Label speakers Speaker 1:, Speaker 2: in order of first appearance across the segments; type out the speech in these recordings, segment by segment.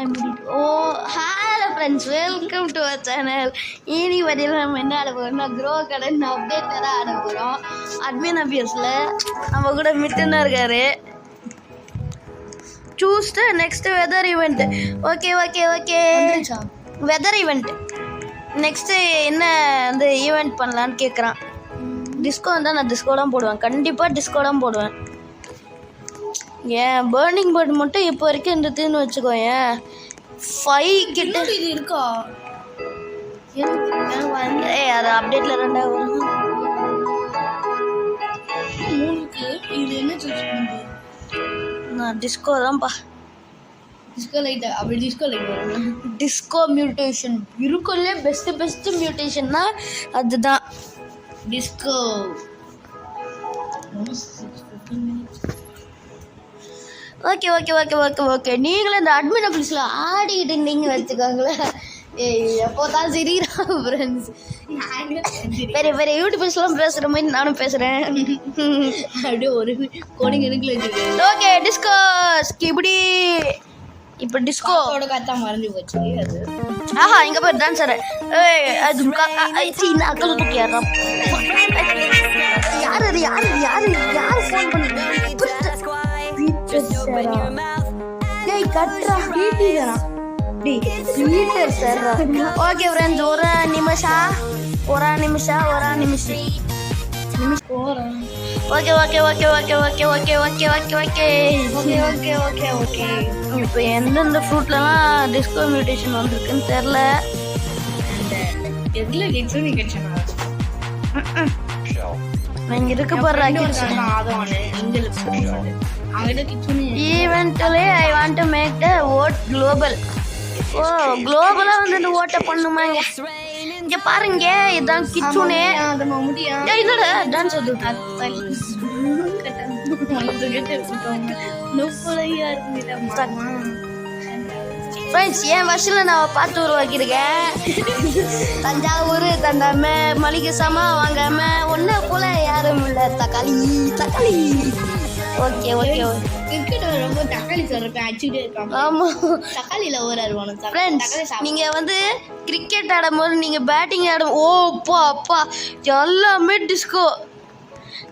Speaker 1: வாய் மூடிட்டு hello friends, welcome to our channel. ஈனி வரையில் நம்ம என்ன ஆட போகிறோம்னா க்ரோ கடன் அப்டேட் தான் ஆட போகிறோம். அட்மின் அபியஸில் நம்ம கூட மிட்டுன்னு இருக்காரு. Choose the next weather event. Okay okay okay weather event. Next என்ன அந்த ஈவெண்ட் பண்ணலான்னு கேட்குறான். டிஸ்கோ வந்தால் நான் டிஸ்கோ தான் போடுவேன், கண்டிப்பாக டிஸ்கோ தான் போடுவேன். ஏன் பேர்னிங் பேர்ட் மட்டும் இப்போ வரைக்கும் இருந்துன்னு வச்சுக்கோ. ஏன் 5 கிட்ட
Speaker 2: இது இருக்கா?
Speaker 1: அது அப்டேட்ல 2 வரும்.
Speaker 2: இது என்ன சூஸ் பண்ணுது?
Speaker 1: நான் டிஸ்கோ தான்ப்பா.
Speaker 2: Disco light. அப்படி டிஸ்கோ லைட் வரும்.
Speaker 1: டிஸ்கோ மியூட்டேஷன் இருக்குல்ல, பெஸ்ட் மியூட்டேஷன்னா அதுதான்
Speaker 2: disco.
Speaker 1: Okay okay okay okay okay நீங்களும் இந்த அட்மின் ஆஃபீஸில் ஆடிக்கிட்டு இருந்தீங்க வச்சுக்கோங்களேன். எப்போதான் சிரிக்கிறா ஃப்ரெண்ட்ஸ். பெரிய பெரிய யூடியூபர்ஸ்லாம் பேசுகிற மாதிரி நானும் பேசுகிறேன்.
Speaker 2: அப்படியே ஒரு கோடிங் இருக்குல்ல வச்சுருக்கு.
Speaker 1: ஓகே டிஸ்கோ இப்படி இப்போ டிஸ்கோட
Speaker 2: காத்தா மறந்து போச்சு அது.
Speaker 1: ஆஹா இங்கே போய் டான்ஸர். அது அக்கல் தூக்கியாரா? யார் அது? யார் ஃபோன் பண்ணி? ஓகே ஃப்ரெண்ட்ஸ், ஒரு நிமிஷம் okay okay okay okay okay okay okay okay okay
Speaker 2: okay okay okay.
Speaker 1: இப்போ எந்தெந்த ஃப்ரூட்லலாம் டிஸ்கோ மியூட்டேஷன் வந்திருக்குன்னு தெரில.
Speaker 2: எதுல கிட்ஸுன்னு கேட்சனா
Speaker 1: இங்கே இருக்க போகிற ஈவெண்ட்லே I want to make the ode global. ஓ குளோபலாக வந்து இந்த ஓட்டை பண்ணுமாங்க. இங்கே பாருங்க, இதுதான் கிச்சுனே. இதோட டான்ஸ் அது ஃப்ரெண்ட்ஸ், என் வருஷத்தில் நான் பார்த்து உருவாக்கியிருக்கேன். தஞ்சாவூர் தந்தாம மளிகை சாமான் வாங்காம ஒன்றை போல யாரும் இல்லை. தக்காளி. ஓகே ஓகே
Speaker 2: கிரிக்கெட் ரொம்ப தக்காளி சொல்றப்ப அடிச்சுட்டே இருக்காங்க.
Speaker 1: ஆமாம்,
Speaker 2: தக்காளியில் ஒரு
Speaker 1: ஃப்ரெண்ட்ஸ், நீங்கள் வந்து கிரிக்கெட் ஆடும்போது நீங்கள் பேட்டிங் ஆடும் அப்பா எல்லாமே டிஸ்கோ.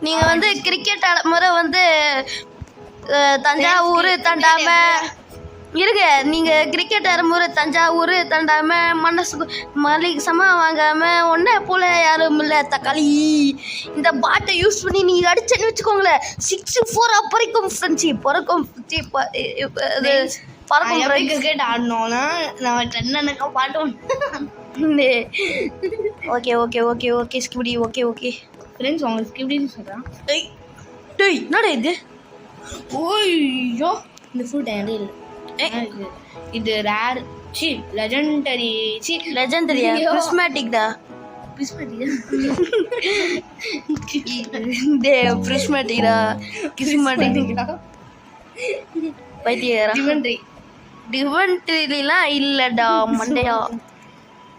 Speaker 1: நீங்கள் வந்து கிரிக்கெட் ஆடும்போது வந்து தஞ்சாவூர் தண்டாம இருங்க. நீங்கள் கிரிக்கெட் ஆடும்போது தஞ்சாவூர் தண்டாம மளிகை சாமான் வாங்காம ஒன்றே போல யாரும் இல்லை. தக்காளி. இந்த பாட்டை யூஸ் பண்ணி நீங்கள் அடிச்சேன்னு வச்சுக்கோங்களேன், 6-4 அப்பறைக்கும் ஃப்ரெண்ட்ஸி பிறக்கும்.
Speaker 2: கிரிக்கெட் ஆடணும்னா நம்ம என்னக்கா bottom.
Speaker 1: Okay okay okay okay ஸ்கிபிடி. Okay okay
Speaker 2: friends, உங்களுக்கு ஸ்கிபிடின்னு சொல்கிறேன்.
Speaker 1: டேய் என்னடா இது?
Speaker 2: ஓய்யோ, இந்த ஃப்ரூட் என்கிட்ட இல்லை. இது ரேர் லெஜெண்டரி
Speaker 1: லெஜெண்டரியா? பிரிஸ்மேட்டிக் டா. பிரிஸ்மேட்டிக்டா கிஸ்மேட்டிக் பைத்தியரா. டிவென்ட்ரிலாம் இல்லடா மண்டையா.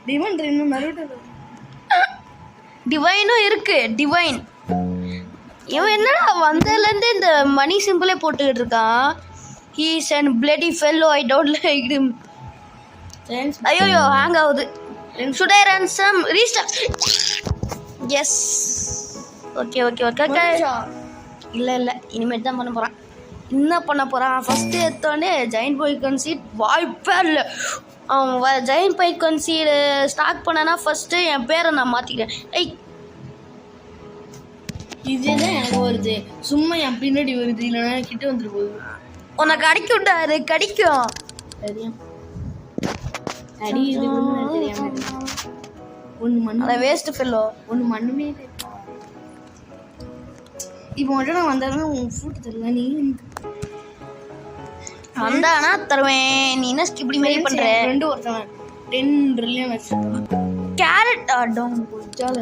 Speaker 2: டிவென்ட்ரி இன்னும் நருட்டோ.
Speaker 1: டிவைனும் இருக்கு. டிவைன் இவன் என்னடா வந்ததுலேருந்து இந்த மணி சிம்பிளே போட்டுக்கிட்டு இருக்கான். He's a bloody fellow, I don't like him. ஐயோ ஹேங் ஆகுது. Should I run some restart? Yes. Okay okay okay okay. இல்லை இனிமேட்டு தான் பண்ண போகிறான். என்ன பண்ண போகிறான்? ஃபஸ்ட்டு எடுத்தோடனே ஜெயின்ட் பாய் கன்சீட் வாய்ப்பே இல்லை. அவன் ஜெயின்ட் பாய் கன்சீடு ஸ்டார்ட் பண்ணனா ஃபஸ்ட்டு என் பேரை நான் மாற்றிக்கிறேன்.
Speaker 2: இதுதான் எனக்கு வருது. சும்மா என் பின்னாடி வருது, இல்லைன்னா கிட்ட வந்துட்டு போகுது.
Speaker 1: உனக்கு அடிக்கும்டா, அது கடிக்கும்.
Speaker 2: தெரியும் அடி. இது தெரியாம ஒன்று மண்
Speaker 1: வேஸ்ட் ஃபெல்லோ.
Speaker 2: ஒன்று மண்ணுமே இப்போ மட்டும் நான் வந்தாலும் உன் ஃப்ரூட் தருவேன். நீ
Speaker 1: வந்தானா தருவேன். நீ என்ன இப்படி மாரி பண்ற?
Speaker 2: 2 ஒருத்தவன் 2 ரில்லியன் வச்சிருக்கான்.
Speaker 1: கேரட் ஆடும் ஜால.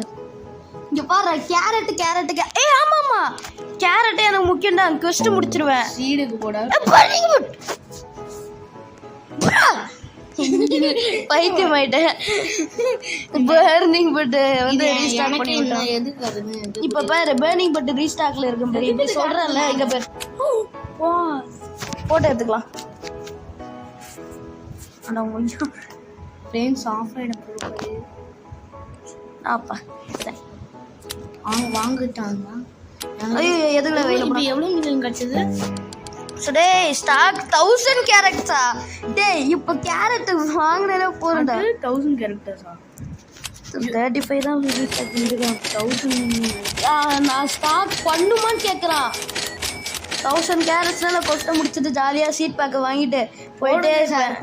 Speaker 1: இங்க பாரு, கேரட் ஆமாமா கேரட் எனக்கு முக்கியம் தான். குவெஸ்ட் முடிச்சிருவேன்.
Speaker 2: சீடுக்கு போட
Speaker 1: பைத்தியம் ஆயிட்டேன். பேர்னிங் பட் வந்து ரீஸ்டார்ட் பண்ணி விட்டேன்.
Speaker 2: எதுக்கு வருது?
Speaker 1: இப்போ பாரு, பேர்னிங் பட் ரீஸ்டார்ட்ல இருக்கும். பெரிய இப்படி சொல்றேன்ல, இங்க பாரு. போட்டோ எடுத்துக்கலாம். அட கொஞ்சம்
Speaker 2: ஃப்ரெண்ட்ஸ் ஆஃப் ஆகிடும் போகுது.
Speaker 1: அப்பா சரி.
Speaker 2: அவங்க வாங்கிட்டாங்க.
Speaker 1: ஐயோ எதுக்குல
Speaker 2: இப்போ
Speaker 1: வேணும்
Speaker 2: எவ்வளோ மில்லியன் கிடச்சது?
Speaker 1: டே ஸ்டாக் 1000 கேரட்ஸா? டேய் இப்போ கேரட் வாங்குறதே போறடா.
Speaker 2: 1000 கேரக்டர்ஸா?
Speaker 1: 35 தான் இருக்கு. 1000 நான் ஸ்டாக் பண்ணுமான்னு கேட்குறான். 1000 கேரட்ஸ்னால கொட்டை முடிச்சுட்டு ஜாலியாக சீட் பேக்கை வாங்கிட்டு போயிட்டே இருப்பேன்.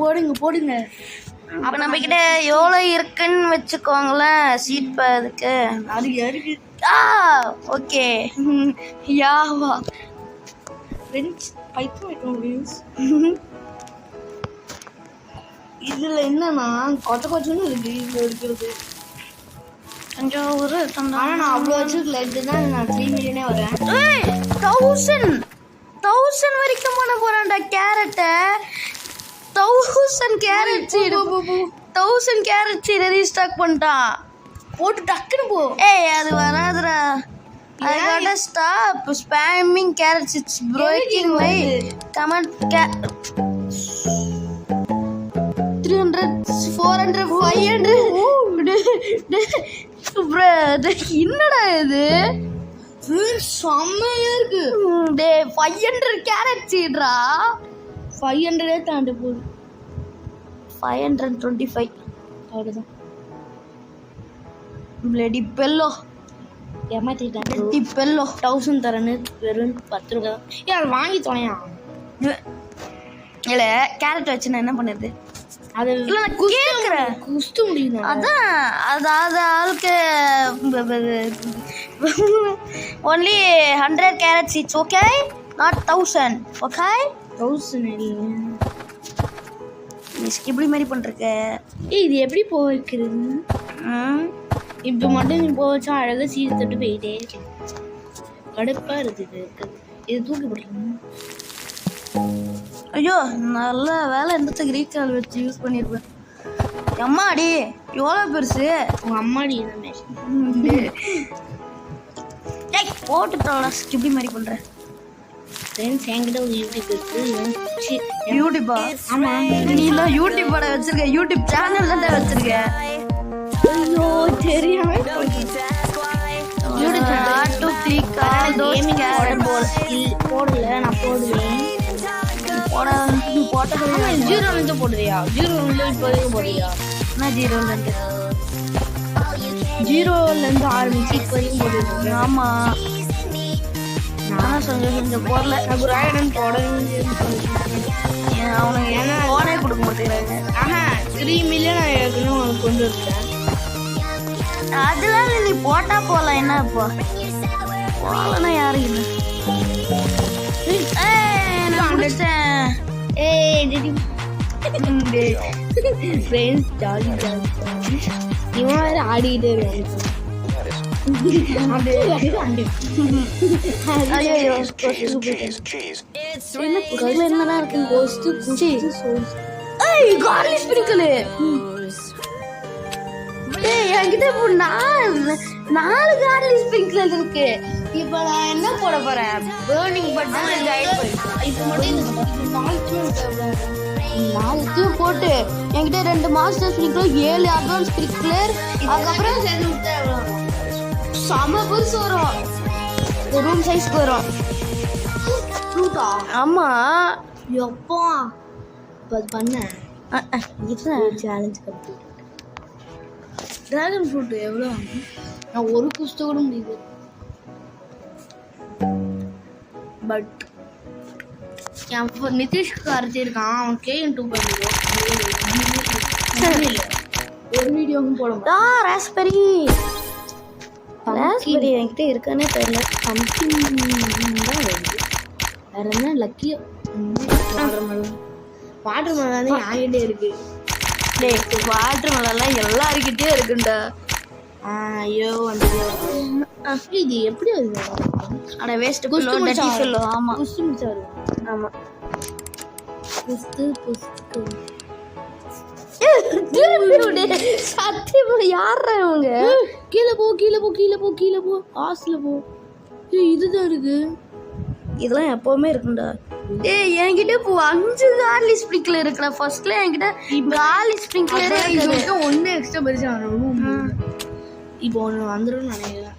Speaker 2: போடுங்க.
Speaker 1: அப்போ நம்ம கிட்ட எவ்வளோ இருக்குன்னு வச்சுக்கோங்களேன் சீட் பேக்கு.
Speaker 2: அது இருக்கு.
Speaker 1: ஓகே யாவா
Speaker 2: ஃப்ரெண்ட்ஸ் பைத்தியம் வைக்கணும் ஃப்ரெண்ட்ஸ். இதில் என்னன்னா கொச்சன்னு இருக்கு இதில் இருக்கிறது.
Speaker 1: தஞ்சாவூர்
Speaker 2: ஆனால் நான் அவ்வளோ வச்சுருக்கல. இதுதான் நான் 3 மில்லியனே வரேன்.
Speaker 1: 1000 வரைக்கும் பண்ண போறான்டா கேரட்டை. 1000 கேரட் 1000 கேரட் சீடை ரீஸ்டாக் பண்ணிட்டான்.
Speaker 2: போட்டு டக்குன்னு போ.
Speaker 1: ஏய் அது வராதுடா. I gotta stop spamming carrots. It's breaking my command. 300 400 500 என்னடா இது
Speaker 2: செம்மையா இருக்கு.
Speaker 1: டே 500 கேரட் சீட்ரா.
Speaker 2: 500 தாண்டி போகுது.
Speaker 1: 525
Speaker 2: அவ்வளோதான்.
Speaker 1: பிளடி பெல்லோ
Speaker 2: ஏமாத்திட்டாங்க.
Speaker 1: பிளடி பெல்லோ
Speaker 2: 1000 தரேன்னு வெறும் 10 ரூபா தான். ஏன் அதை வாங்கி தொலையா?
Speaker 1: இல்லை கேரட் வச்சு நான் என்ன பண்ணுறது?
Speaker 2: அது
Speaker 1: இல்லை நான் கேட்குறேன்.
Speaker 2: குஸ்து முடியும்.
Speaker 1: அதான் அது ஆளுக்கு only 100 carrots it's okay, not 1000 okay.
Speaker 2: 1000 இல்லை.
Speaker 1: இப்படி மாதிரி பண்ணிருக்க.
Speaker 2: இது எப்படி போக வைக்கிறது? இப்போ மட்டும் நீ போக வச்சா அழகாக சீரி தொட்டு போயிட்டே இருக்கு. கடுப்பாக இருக்குது. இது தூக்கி போட்டுருங்க.
Speaker 1: ஐயோ நல்ல வேலை இருந்துச்சு. ரீகால் வச்சு யூஸ் பண்ணியிருப்பேன். அம்மாடி எவ்வளோ பெருசு.
Speaker 2: உங்கள் அம்மாடி என்ன
Speaker 1: போட்டுட்டோம்டா. இப்படி மாதிரி பண்ணுறேன்.
Speaker 2: ஃப்ரெண்ட்ஸ் என்கிட்ட ஒரு யூடியூப் இருக்குது.
Speaker 1: யூடியூப்பா? ஆமாம் நீ இல்லை யூடியூப் படம் வச்சுருக்க. யூடியூப் சேனல் தான் வச்சுருக்க.
Speaker 2: ஐயோ தெரியாம
Speaker 1: யூடியூப் சேனல் 2 3
Speaker 2: கேமிங் போடல. நான் போடுவேன்.
Speaker 1: போட்டது
Speaker 2: 0 போடுறியா? 0 இப்போதைக்கு போடுறியா?
Speaker 1: என்ன 0
Speaker 2: 0 ஆரம்பிச்சு இப்போ வரைக்கும் போடுறது.
Speaker 1: ஆமாம் நான் கொஞ்சம் போடல.
Speaker 2: நான் ராயணன் போடவே
Speaker 1: அவனுக்கு ஏன்னா ஃபோனே கொடுக்க மாட்டேங்கிறாங்க.
Speaker 2: 3 மில்லியன் நான் ஏற்கனவே உனக்கு கொண்டு இருக்கேன்.
Speaker 1: அதெல்லாம் நீ போட்டா போகலாம். என்ன இப்போ போகலன்னா யாரும் இல்லை. நான் முடிச்சிட்டேன்.
Speaker 2: ஃப்ரெண்ட்ஸ் ஜாலி இவன் வேறு ஆடிக்கிட்டே இருக்கான்.
Speaker 1: என்னதான் இருக்கு? கார்லிஷ் பிடிக்கல. என்கிட்ட இப்போ 4 கார்லிஷ் ஸ்ப்ரிங்க்லர் இருக்கு. இப்போ நான் என்ன போட போறேன்? பேர்னிங் பட்டன் இப்போ மட்டும் 4 போட்டு என்கிட்ட 2 மாஸ்டர் ஸ்ப்ரிங்க்லர் 7 அட்வான்ஸ் ஸ்ப்ரிங்க்லர் அதுக்கப்புறம் செம பெருசு வரும். ரூம் சைஸ்க்கு வரும். ஆமா
Speaker 2: எப்போ இப்போ அது பண்ணேன். Challenge complete. ட்ராகன் ஃப்ரூட் எவ்வளோ? நான் ஒரு குஸ்து கூட முடியுது. பட் என் நிதிஷ்க்கு அரைச்சி இருக்கான். அவன் KN2 பண்ணிடுவோம். ஒரு வீடியோவும் போட மாட்டான்.
Speaker 1: ராஸ்பெரி என்கிட்ட இருக்கானே தெரியல.
Speaker 2: சம்திங் தான் வருது. வேற என்ன லக்கியோ? வாட்டர் மெலன் என்கிட்டே இருக்கு.
Speaker 1: வாட்டர் மெலன்லாம் எல்லாருக்கிட்டே இருக்குண்டா.
Speaker 2: ஐயோ வந்து இது எப்படி வருது?
Speaker 1: ஆனால் வேஸ்ட்டு
Speaker 2: குஸ்து முடிச்சா
Speaker 1: சொல்லும். ஆமாம்
Speaker 2: குஸ்து முடிச்சா வருது.
Speaker 1: ஆமாம்
Speaker 2: குஸ்து
Speaker 1: சத்தியமா யாரா இவங்க?
Speaker 2: கீழே போ ஹாஸ்டல்ல போ. இதுதான் இருக்கு.
Speaker 1: இதெல்லாம் எப்பவுமே இருக்குண்டா. ஏய் என்கிட்ட இப்போ 5 காலி ஸ்ப்ரிங்க்லர் இருக்குடா. ஃபர்ஸ்ட்ல என்கிட்ட காலி ஸ்ப்ரிங்க்லரே இருக்குது.
Speaker 2: ஒன்று எக்ஸ்ட்ரா பெருசா இப்போ ஒன்று வந்துடும் நினைக்கிறேன்.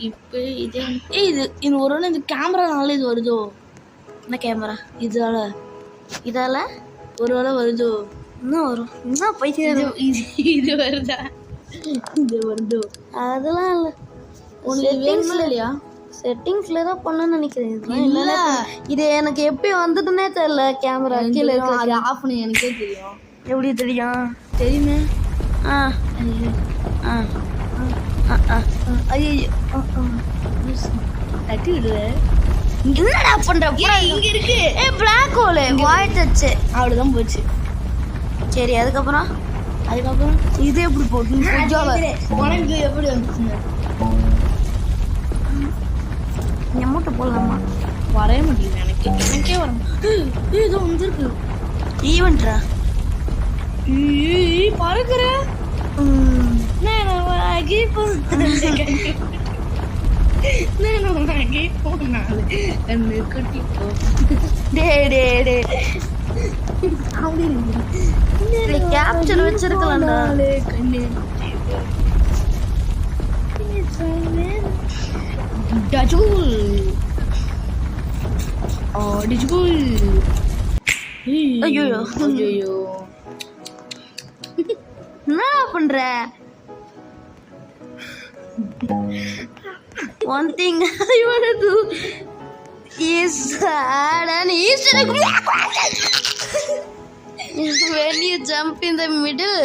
Speaker 2: இப்போ இதே இது ஒரு வேளை இந்த கேமரானால இது வருதோ?
Speaker 1: என்ன கேமரா?
Speaker 2: இதால ஒரு வேளை வருதோ?
Speaker 1: இன்னும் வரும். இன்னும் பைத்தியம்.
Speaker 2: இது வருதா? இது வருதோ?
Speaker 1: அதெல்லாம் இல்லை.
Speaker 2: உனக்கு வேணுமா இல்லையா?
Speaker 1: செட்டிங்ஸ்ல தான் பண்ணணும்னு நினைக்கிறேன். இல்ல இது எனக்கு எப்படி வந்ததுன்னே தெரியல. கேமரா கீழே
Speaker 2: அது ஆஃப் பண்ணி எனக்கே தெரியும்.
Speaker 1: எப்படி தெரியும்?
Speaker 2: தெரியுமே.
Speaker 1: ஐயோ
Speaker 2: தட்டி விடுற.
Speaker 1: என்னடா பண்ற?
Speaker 2: இங்க இருக்கு.
Speaker 1: பிளாக் ஹோல் வாய்ட்டுச்சு.
Speaker 2: அவ்வளவுதான் போச்சு.
Speaker 1: சரி அதுக்கப்புறம் இது எப்படி போட்டு
Speaker 2: உனக்கு எப்படி வந்துச்சுங்க?
Speaker 1: எம்மூட்ட போடலாமா?
Speaker 2: வரைய முடியல எனக்கே வர. ஏதோ வந்துருக்கு.
Speaker 1: ஈவென்ட்ரா
Speaker 2: பறக்குற.
Speaker 1: கேப்சர் வச்சிருக்கலாம்டா. ஐயோ என்ன பண்ற? One thing I want to do is add an Easter egg. When you jump in the middle,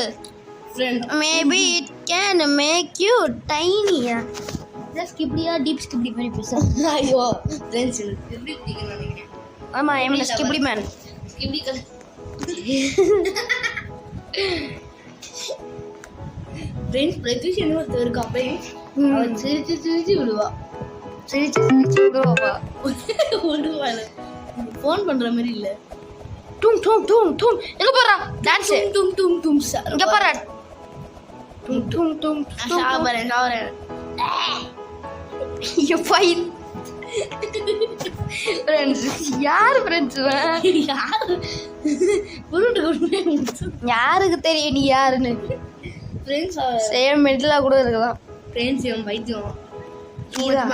Speaker 1: maybe it can make you tiny. ஸ்கிப்டியா டீப் ஸ்கிப்டி மாதிரி பேசுறேன்.
Speaker 2: ஐயோ ஃப்ரெண்ட்ஸ் எப்படி நினைக்கிறேன்.
Speaker 1: ஆமா I am skibidi man.
Speaker 2: Skibidi கல ஃப்ரெண்ட்ஸ் பிரத்யூஷன் ஒருத்தர் இருக்கா. அவன் சிரிச்சு விடுவா. விடுவா. ஃபோன் பண்ற மாதிரி இல்ல.
Speaker 1: டும் டும் டும் டும். எங்க போறா? டான்ஸ்.
Speaker 2: டும் டும் டும்.
Speaker 1: இங்க போறா. டும் டும் டும்.
Speaker 2: சாவரேன்.
Speaker 1: You fine. Friends, யார் friends?
Speaker 2: யாரு? புருண்டு கொண்டு
Speaker 1: யாருக்கு தெரியும் நீ யாருன்னு?
Speaker 2: ஃப்ரெண்ட்ஸ்
Speaker 1: சேம் மெண்டலா கூட இருக்கலாம்.
Speaker 2: ஃப்ரெண்ட்ஸ் இவன் பைத்தியம்.
Speaker 1: நீதான்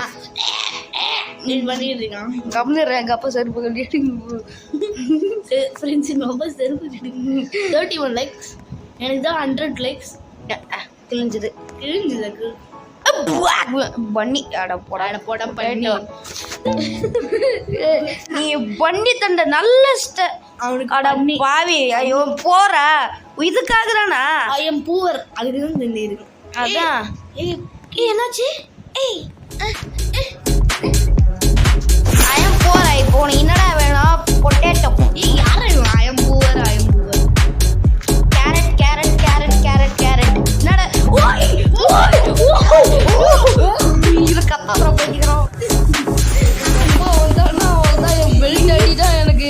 Speaker 2: நீ பண்ணிட்டு இருக்கான்.
Speaker 1: கம்முறேன். எங்க அப்பா செருப்பு கட்டிட்டு
Speaker 2: ஃப்ரெண்ட்ஸ் ரொம்ப செருப்பு கட்டிட்டு 31 லைக்ஸ். எனக்கு தான் 100 லைக்ஸ்.
Speaker 1: கிழிஞ்சது. பண்ணி போட பண்ணி நீ பண்ணி தண்ட நல்ல அவனுக்கு பாவி. ஐயோ போற இதுக்காக தானா?
Speaker 2: ஐயம் பூவர் அதுதான் தெரியுது.
Speaker 1: அதான் என்னாச்சு? ஐயம் போற இப்போ உனக்கு என்னடா வேணும்? பொட்டேட்டோ.
Speaker 2: யாரு I'm poor?
Speaker 1: Carrot carrot carrot carrot carrot. என்னடா இது கத்தாப்புறம் போய்க்கிறோம். என் பெல்ட் அடிதான் எனக்கு.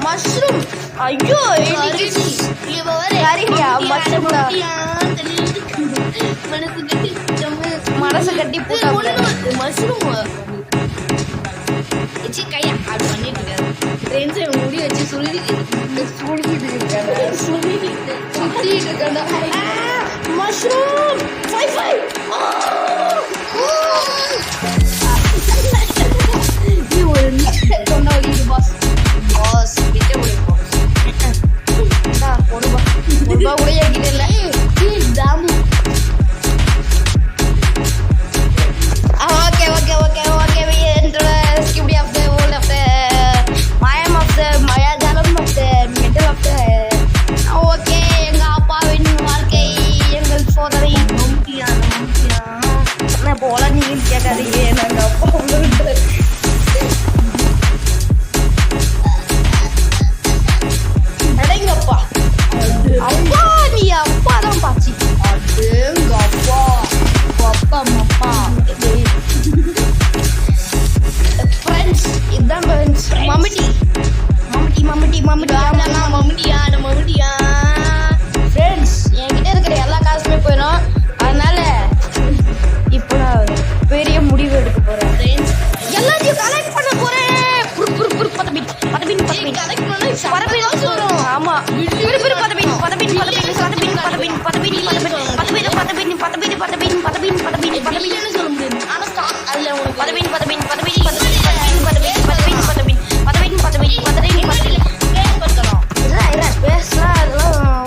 Speaker 1: மஷ்ரூம். ஐயோ மஷ்ரூம்டா. மனசு கட்டி போட்டா
Speaker 2: மஷ்ரூம் வச்சு கையை அது பண்ணிட்டு இருக்காரு. ஃப்ரெண்ட்ஸ் இவன் முடி வச்சு சுருக்கிட்டு இருக்காடா.
Speaker 1: மஷ்ரூம் 5
Speaker 2: நீ ஒரு நிமிஷம் சொன்னா ஒரு பாஸ் கிட்ட போயிருக்கோம்.
Speaker 1: ஒருபா உடைய கிட்ட
Speaker 2: தாமு.
Speaker 1: ஓகே ஓகே ஓகே ஓகே என்னோட skibidi of the world of the மயம் ஆஃப் த மயாஜாலம் of the mental of the. Okay எங்க அப்பாவின் வாழ்க்கை எங்கள் சோதனை முக்கியம். நான் போல நீங்க கேட்காதீங்க. நாங்கள் அப்பா ஃப்ரெண்ட்ஸ் என்கிட்ட இருக்கிற எல்லா காசுமே போயிடும். அதனால இப்போ நான் பெரிய முடிவு எடுக்க போறேன். எல்லாத்தையும் கலெக்ட் பண்ண போறேன். ஆமா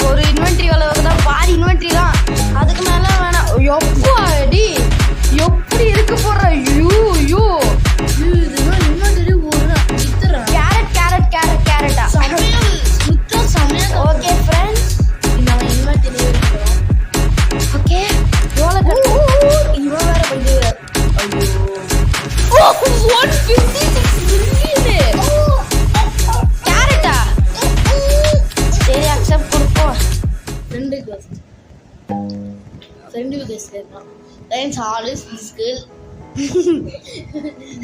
Speaker 1: ஒரு இன்வென்ட்ரி அளவுக்கு தான், பாதி இன்வென்ட்ரி தான், அதுக்கு மேல வேணாம். எப்போ அடி எப்படி இருக்கு போற கேரட்டா. ஓகே ஃப்ரெண்ட்ஸ், ஓகே இவன் வேற வந்து கேரட்டா. சரி அக்செப்ட் கொடுப்போம்.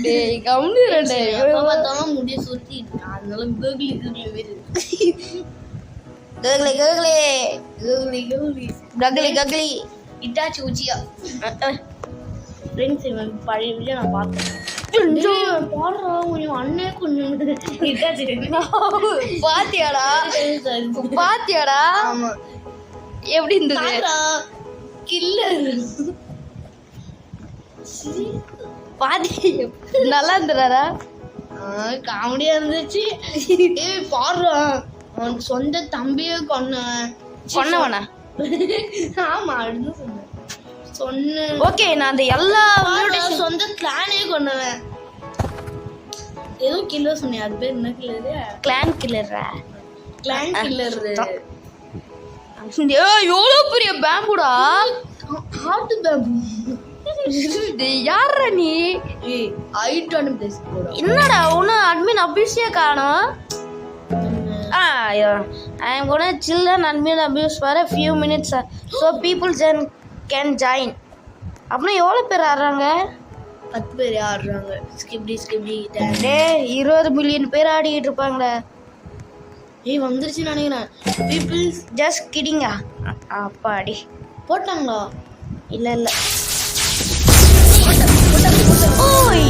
Speaker 1: டேய் கம்முனு
Speaker 2: முடிய சுத்தி அதனால
Speaker 1: கக்லி
Speaker 2: இட்டாச்சி உச்சியா ஃப்ரெண்ட்ஸ் இவன் பழைய வீடியோ நான் பார்த்தேன். பாடுறோம் கொஞ்சம் அண்ணே கொஞ்சம் இட்டாச்சி
Speaker 1: பாத்தியாடா
Speaker 2: ஆமா
Speaker 1: எப்படி இருந்தது?
Speaker 2: கில்லர்
Speaker 1: பாதி நல்லா இருந்ததா?
Speaker 2: காமெடியா இருந்துச்சு. பாடுறான் அவன் சொந்த தம்பியே
Speaker 1: கொன்னவனா?
Speaker 2: ஆமா அப்படின்னு சொன்னேன்.
Speaker 1: ஓகே நான் அந்த எல்லா
Speaker 2: சொந்த கிளானே கொன்னவன். ஏதோ கில்லர் சொன்னேன், அது பேர் என்ன கில்லரு?
Speaker 1: கிளான் கில்லரா?
Speaker 2: Clan killer.
Speaker 1: எவ்வளோ பெரிய பேம்புடா,
Speaker 2: ஹார்ட் பேம்பு.
Speaker 1: யாரா நீ?
Speaker 2: ஐட்டான பிளேஸ் போடா.
Speaker 1: என்னடா ஒன்னும் அட்மின் அபியூஸே காணோம். I am gonna chill and admin abuse for a few minutes so people can join. அப்படின்னா எவ்வளோ பேர் ஆடுறாங்க?
Speaker 2: 10 பேர் ஆடுறாங்க. ஸ்கிப்டி
Speaker 1: டேய் 20 மில்லியன் பேர் ஆடிக்கிட்டு இருப்பாங்களே.
Speaker 2: வந்துருச்சுன்னு நினைக்கிறேன். பீப்புள்ஸ்
Speaker 1: ஜஸ்ட் கிடிங்கா? அப்பாடி
Speaker 2: போட்டாங்களா?
Speaker 1: இல்லை ஓய்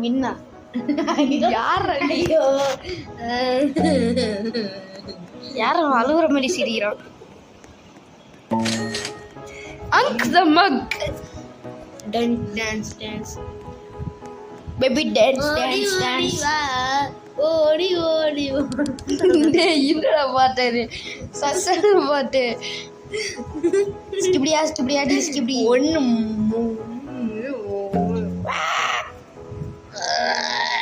Speaker 2: மின்னா
Speaker 1: யாரும் அழுகுற மாதிரி சிரிக்கிறான். அங்க் த மக்
Speaker 2: டான்ஸ்
Speaker 1: பேபி டான்ஸ்
Speaker 2: ஓடி
Speaker 1: என்னடா பாட்டு சசன பாட்டு ஸ்கிப்டி
Speaker 2: ஒண்ணு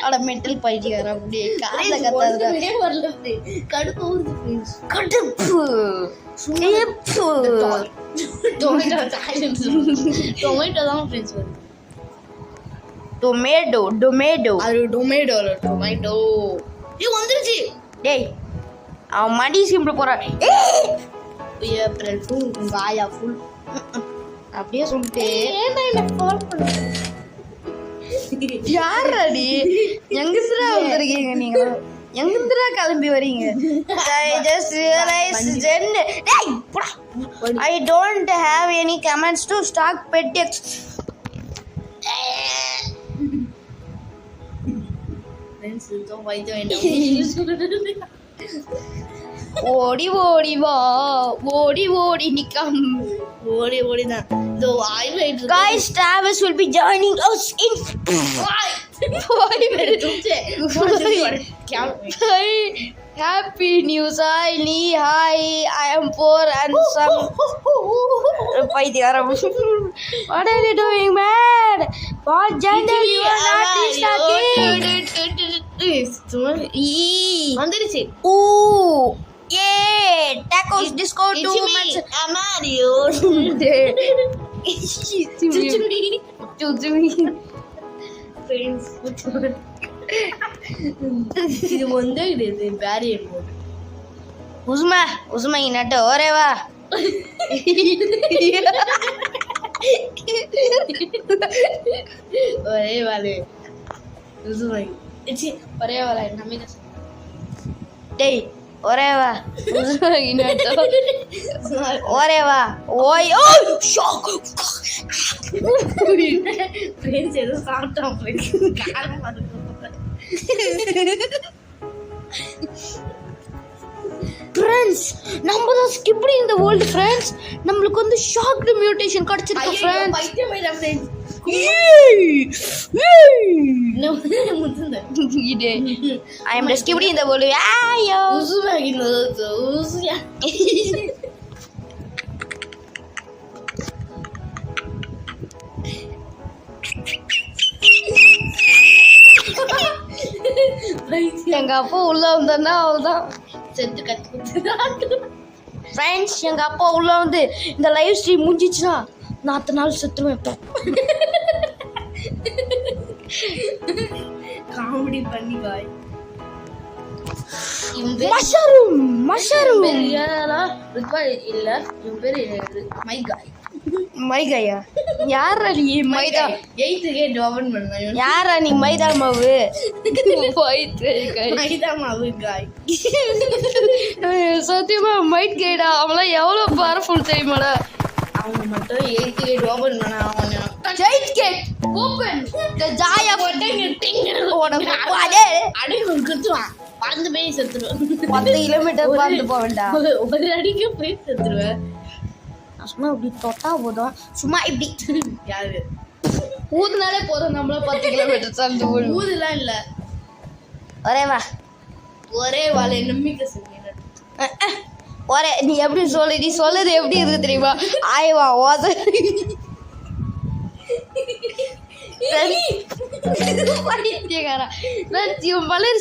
Speaker 1: அட மென்டல் பைத்தியம் அப்படியே காதுல கத்தாதடா.
Speaker 2: வரல கடுப்பு ஊறுது ஃப்ரெண்ட்ஸ்.
Speaker 1: கடுப்பு
Speaker 2: டொமேட்டோ தான் ஃப்ரெண்ட்ஸ் வருது.
Speaker 1: டொமேட்டோ
Speaker 2: அது டொமேட்டோ வந்துருச்சு.
Speaker 1: டேய் அவன் மடி சிம்பிள் போறான்.
Speaker 2: ஏப்ரல் ஃபுல் காயா ஃபுல்
Speaker 1: அப்படியே சொல்லிட்டு
Speaker 2: பண்ண
Speaker 1: யாரடி எங்கிருந்துடா வந்திருக்கீங்க நீங்க? எங்கிருந்துடா கிளம்பி வரீங்க? I just realized I don't have any comments to stock pet
Speaker 2: friends இதோ வைத்து வேண்டாம்.
Speaker 1: ஓடி ஓடி வா ஓடி ஓடி நிக்கம்.
Speaker 2: ஓடி ஓடி தான் இதோ highlight
Speaker 1: Guys, Travis will be joining us in 5 minutes. Hi, happy news. Hi, Lee. Hi, I am poor and some. Paityaram. What are you doing, man? What gender you are not restarting?
Speaker 2: வந்துருச்சு.
Speaker 1: Ooh, yeah. Tacos disco too much.
Speaker 2: Mario. Friends. இது வந்து இது barrier mode.
Speaker 1: Uzma inata oreva.
Speaker 2: ஒரே வாலே உசுமை இச்சி ஒரே வாலே நம்பிக்கை
Speaker 1: Dey, oreva. Uzma inata oreva. Oi, oh, shock.
Speaker 2: Friends ஏதோ சாப்பிட்டோம் friends காரம் அதுக்கு
Speaker 1: Friends, நம்ம தான் skipper in the world, friends. நம்மளுக்கு வந்து shocked mutation கிடைச்சிருக்கு, friends.
Speaker 2: பைத்தியம் ஆயிட்டா friends
Speaker 1: Ide. I am the skipper in the world. Ayo.
Speaker 2: உசுமாகினோ உசுயா
Speaker 1: எங்க அப்பா உள்ள வந்தா அவள்தான்
Speaker 2: செத்து கத்து
Speaker 1: ஃப்ரெண்ட்ஸ். எங்க அப்பா உள்ள வந்து இந்த லைவ் ஸ்ட்ரீம் முடிஞ்சிச்சுன்னா நான் அத்தனை நாள் செத்துருவேன்.
Speaker 2: காமெடி பண்ணி பாய்
Speaker 1: மஷரூம்
Speaker 2: இல்ல இவன் பேரு மைகாய்
Speaker 1: மைகாயா? யாரா நீ? மைதா
Speaker 2: 8th கேட் ஓபன் பண்ணேன்.
Speaker 1: யாரா நீ? மைதா மாவு
Speaker 2: மைதா மாவு காய்
Speaker 1: சத்தியமா மைட் கைடா. அவங்களாம் எவ்வளவு பவர்ஃபுல் தெரியுமாடா?
Speaker 2: அவங்க மட்டும் 8th கேட் ஓபன் பண்ண அவங்க
Speaker 1: Giant gate open the ஜாயா
Speaker 2: போட்டேங்க டிங்
Speaker 1: உனக்கு அதே
Speaker 2: அடி குத்துவான் பறந்து போய் செத்துருவேன்.
Speaker 1: 10 கிலோமீட்டர் பறந்து போவேன்டா.
Speaker 2: ஒரு அடிக்கு போய் செத்துருவேன்.
Speaker 1: சும்மா இப்படி தொட்டா போதும். சும்மா இப்படி
Speaker 2: யாரு
Speaker 1: ஊதுனாலே போதும். நம்மள 10 கிலோமீட்டர் தாண்டி போடுவோம்.
Speaker 2: ஊதுலாம் இல்ல
Speaker 1: ஒரேவா
Speaker 2: ஒரே வாழை நம்பிக்கை செஞ்சேன்.
Speaker 1: ஒரே நீ எப்படி சொல்லு? நீ சொல்லுது எப்படி இருக்கு தெரியுமா? ஆயவா ஓத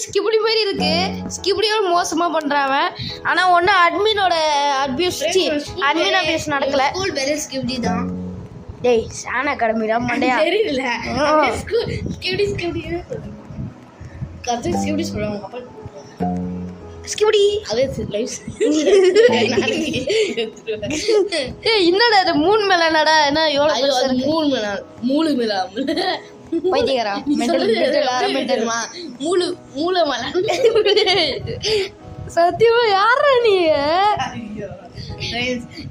Speaker 1: ஸ்கிப்டி மாதிரி இருக்கு. ஸ்கிப்டியோட மோசமா பண்றாங்க. ஆனா ஒண்ணு அட்மினோட அபியூஸ் நடக்கல.
Speaker 2: ஸ்கூல் பேரு ஸ்கிப்டி தான்.
Speaker 1: டேய் சான் அகாடமிடா மண்டையா
Speaker 2: தெரியல ஸ்கிப்டி கத்து ஸ்கிப்டி சொல்லுவாங்க. அப்ப
Speaker 1: ஸ்கிப்டி
Speaker 2: அதே லைஃப்
Speaker 1: ஏய் என்னடா இது? 3 மேல என்னடா? என்ன எவ்வளவு பெருசா இருக்கு?
Speaker 2: 3 மேல
Speaker 1: பைத்தியக்காரா மெண்டல்
Speaker 2: மூளை மலை
Speaker 1: சத்தியமா யாரா நீ?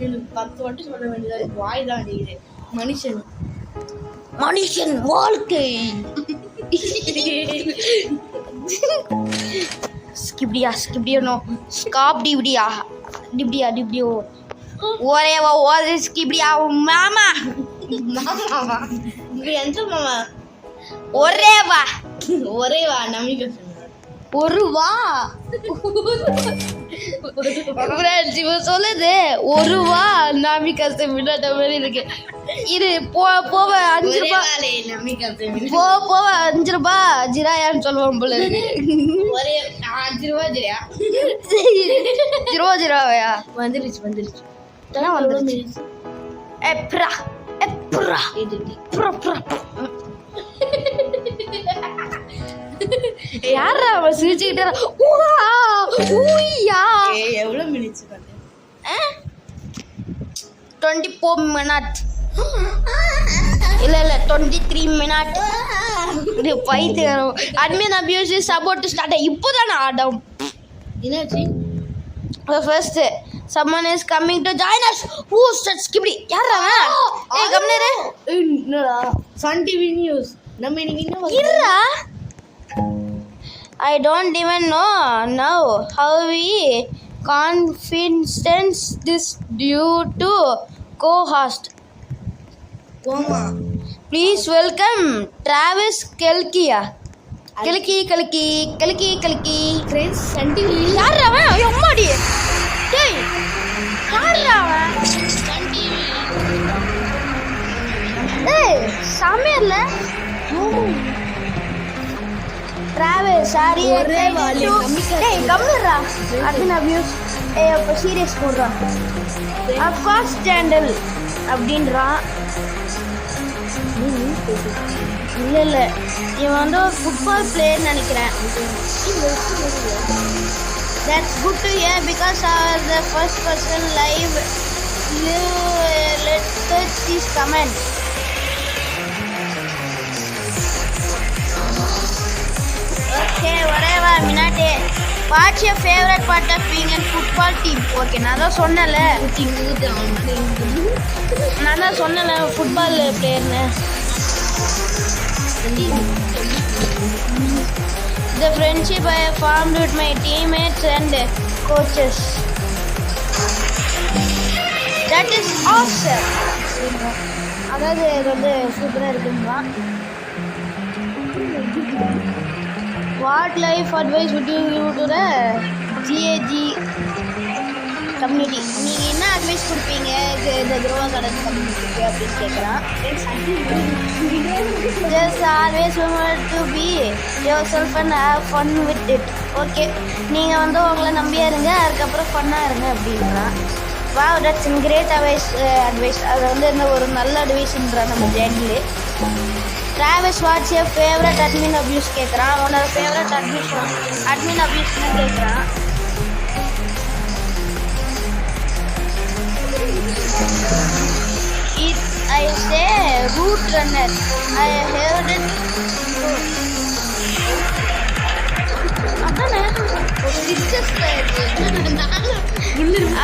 Speaker 2: எனக்கு 10 வாட்டி சொல்ல வேண்டியதா வாய் தான் அடிக்குது.
Speaker 1: மனுஷன் வாழ்க்கை ஸ்கிப்டியா நோ ஸ்காப் டிப்டியோ ஒரேவா ஓது ஸ்கிப்டியா மாமா
Speaker 2: இது எந்த மாமா?
Speaker 1: ஒரேவா
Speaker 2: நம்பிக்கை
Speaker 1: ஒரு வா சொல்லுது ஒரு வா நம்பிக்கை முன்னாடி மாதிரி இருக்கு. இது போவ 5 ரூபாய்
Speaker 2: நம்பிக்கை
Speaker 1: போவ 5 ரூபாய் ஜிராயான்னு சொல்லுவோம் போல இருக்கு.
Speaker 2: ஒரே 5 ரூபா ஜிரா
Speaker 1: ஜிராவையா?
Speaker 2: வந்துருச்சு
Speaker 1: எப்ரா யாரா அவன் சிரிச்சுக்கிட்டே
Speaker 2: எவ்வளவு மினிட்ஸ்
Speaker 1: 24 மினிட் இல்ல 23 மினிட். இது பைத்தியம். Admin abuse is about to start. இப்போதான் ஆடம்
Speaker 2: என்னாச்சு?
Speaker 1: First someone is coming to join us. Who said skipdi? யாரா? ஏய் கம்னரே.
Speaker 2: என்னடா சன் டிவி நியூஸ் நம்ம இன்னைக்கு என்ன
Speaker 1: இருடா. I don't even know now how we confidence this due to co-host.
Speaker 2: போமா
Speaker 1: Please welcome Travis Kelkia. Kelki.
Speaker 2: Friends சண்டி
Speaker 1: யார் அவன்? அம்மாடி. டேய். யார் அவன்? ஏய், சாமியர்ல. Travis, sorry.
Speaker 2: ஒரே வாலி
Speaker 1: ஏய், கம்முறா. admin abuse. ஏய், அப்ப சீரியஸ் போடுறா. அஃபாஸ் ஸ்டாண்டல் அப்படின்றான். இல்ல இவன் வந்து ஒரு ஃபுட்பால் பிளேயர் நினைக்கிறேன். That's good to hear because I was the first person live. Let's search this comment. Okay, whatever, Minate. What's your favorite part of being in football team? Okay, நான் தான் சொன்னல football பிளேயர்னு. The friendship I have formed with my teammates and coaches. That is awesome. அதாவது இது வந்து சூப்பராக இருக்குங்களா. What life advice would you give to the GAG community? நீங்கள் என்ன அட்வைஸ் கொடுப்பீங்க இந்த குரோவா கார்டன் கம்யூனிட்டிக்கு அப்படின்னு கேட்குறான். Just always remember to be yourself and have fun with it. Okay, நீங்கள் வந்து உங்களை நம்பியா இருங்க, அதுக்கப்புறம் ஃபன்னாக இருங்க அப்படின்றான். Wow, that's a great advice. அது வந்து என்ன ஒரு நல்ல அட்வைஸ்ன்றான் நம்ம ஜேண்டில். Travis, what's your favorite admin abuse கேட்குறான். அவனோட ஃபேவரட் admin abuse கேட்குறான். I say root runner. I heard it.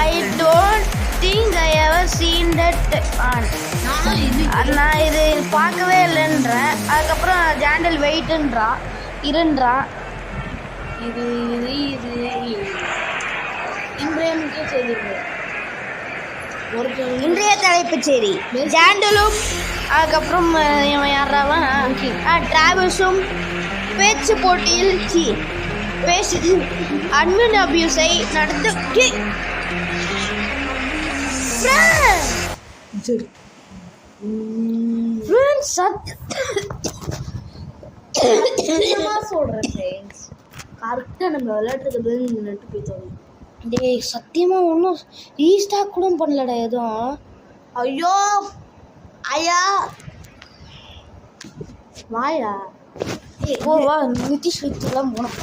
Speaker 1: I don't think I ever seen that on. நான் இது பார்க்கவே இல்லைன்றேன். அதுக்கப்புறம் ஜாண்டல் வெயிட்ன்றான் இருன்றான்.
Speaker 2: இது இன்றைய முக்கிய செய்திகள்.
Speaker 1: இன்றைய தலைப்புச் செய்தி ஜாண்டலும் அதுக்கப்புறம் இவன் யாராவன் டிராவல்ஸும் பேச்சு போட்டியில் பேசி அட்மின் அபியூஸை நடத்தி
Speaker 2: சொல்றேன் ஃப்ரெண்ட்ஸ், கரெக்டாக நம்ம விளையாட்டுறது நட்டு போய் தோணும்.
Speaker 1: டேய் சத்தியமாக ஒன்றும் ரீஸ்டாக் கூட பண்ணலடா எதுவும்.
Speaker 2: ஐயோ ஐயா வாயா
Speaker 1: வா நிதிஷ் வித்துலாம் போனோம்.